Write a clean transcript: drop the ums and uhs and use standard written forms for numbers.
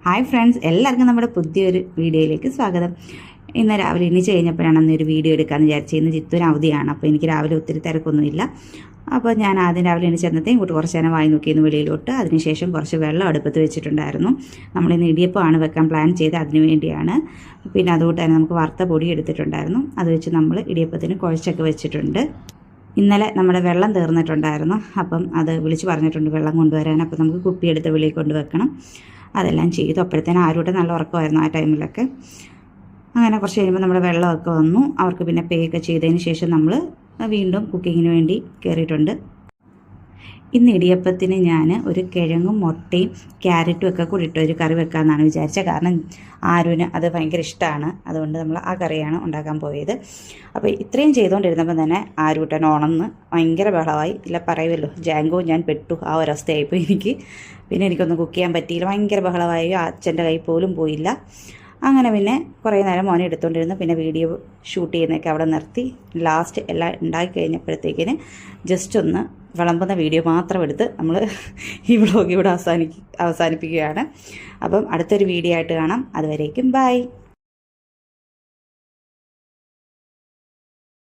Hi friends, എല്ലാവർക്കും നമ്മുടെ പുതിയൊരു വീഡിയോയിലേക്ക് സ്വാഗതം. ഇന്ന് രാവിലെ എണീച്ച് കഴിഞ്ഞപ്പോഴാണ് അന്നൊരു വീഡിയോ എടുക്കാമെന്ന് വിചാരിച്ചത്. ഇന്ന് ജിത്തുവിന് അവധിയാണ്, അപ്പോൾ എനിക്ക് രാവിലെ ഒത്തിരി തിരക്കൊന്നുമില്ല. അപ്പോൾ ഞാൻ ആദ്യം രാവിലെ എണീച്ചെന്നത്തേയും കൂട്ടി കുറച്ച് നേരം വായി നോക്കിയിരുന്നു വെളിയിലോട്ട്. അതിനുശേഷം കുറച്ച് വെള്ളം അടുപ്പത്ത് വെച്ചിട്ടുണ്ടായിരുന്നു. നമ്മളിന്ന് ഇടിയപ്പമാണ് വെക്കാൻ പ്ലാൻ ചെയ്ത്, അതിന് വേണ്ടിയാണ്. പിന്നെ അതുകൊണ്ട് തന്നെ നമുക്ക് വറുത്ത പൊടി എടുത്തിട്ടുണ്ടായിരുന്നു. അത് വെച്ച് നമ്മൾ ഇടിയപ്പത്തിന് കുഴച്ചൊക്കെ വെച്ചിട്ടുണ്ട്. ഇന്നലെ നമ്മുടെ വെള്ളം തീർന്നിട്ടുണ്ടായിരുന്നു, അപ്പം അത് വിളിച്ച് പറഞ്ഞിട്ടുണ്ട് വെള്ളം കൊണ്ടുവരാൻ. അപ്പോൾ നമുക്ക് കുപ്പിയെടുത്ത് വെളിയിൽ കൊണ്ടുവെക്കണം. അതെല്ലാം ചെയ്തു. അപ്പോഴത്തേനും ആരോട്ട് നല്ല ഉറക്കമായിരുന്നു ആ ടൈമിലൊക്കെ. അങ്ങനെ കുറച്ച് കഴിയുമ്പോൾ നമ്മുടെ വെള്ളമൊക്കെ വന്നു. അവർക്ക് പിന്നെ പേ ഒക്കെ ചെയ്തതിന് ശേഷം നമ്മൾ വീണ്ടും കുക്കിങ്ങിന് വേണ്ടി കയറിയിട്ടുണ്ട്. ഇന്ന് ഇടിയപ്പത്തിന് ഞാൻ ഒരു കിഴങ്ങും മുട്ടയും ക്യാരറ്റും ഒക്കെ കൂടി ഇട്ട് ഒരു കറി വെക്കാമെന്നാണ് വിചാരിച്ചത്. കാരണം ആരുവിന് അത് ഭയങ്കര ഇഷ്ടമാണ്. അതുകൊണ്ട് നമ്മൾ ആ കറിയാണ് ഉണ്ടാക്കാൻ പോയത്. അപ്പോൾ ഇത്രയും ചെയ്തുകൊണ്ടിരുന്നപ്പോൾ തന്നെ ആരൂട്ടൻ ഉണർന്ന് ഭയങ്കര ബഹളമായി. ഇല്ല പറയുമല്ലോ, ജാങ്കോ ഞാൻ പെട്ടു, ആ ഒരവസ്ഥയായിപ്പോൾ എനിക്ക്. പിന്നെ എനിക്കൊന്നും കുക്ക് ചെയ്യാൻ പറ്റിയില്ല. ഭയങ്കര ബഹളമായി. അച്ഛൻ്റെ കൈ പോലും പോയില്ല. അങ്ങനെ പിന്നെ കുറേ നേരം മോനെ എടുത്തുകൊണ്ടിരുന്നു. പിന്നെ വീഡിയോ ഷൂട്ട് ചെയ്യുന്നതൊക്കെ അവിടെ നിർത്തി. ലാസ്റ്റ് എല്ലാം ഉണ്ടാക്കി കഴിഞ്ഞപ്പോഴത്തേക്കിന് ജസ്റ്റ് ഒന്ന് വിളമ്പുന്ന വീഡിയോ മാത്രം എടുത്ത് നമ്മൾ ഈ വ്ളോഗ് ഇവിടെ അവസാനിപ്പിക്കുകയാണ്. അപ്പം അടുത്തൊരു വീഡിയോ ആയിട്ട് കാണാം. അതുവരേക്കും ബൈ.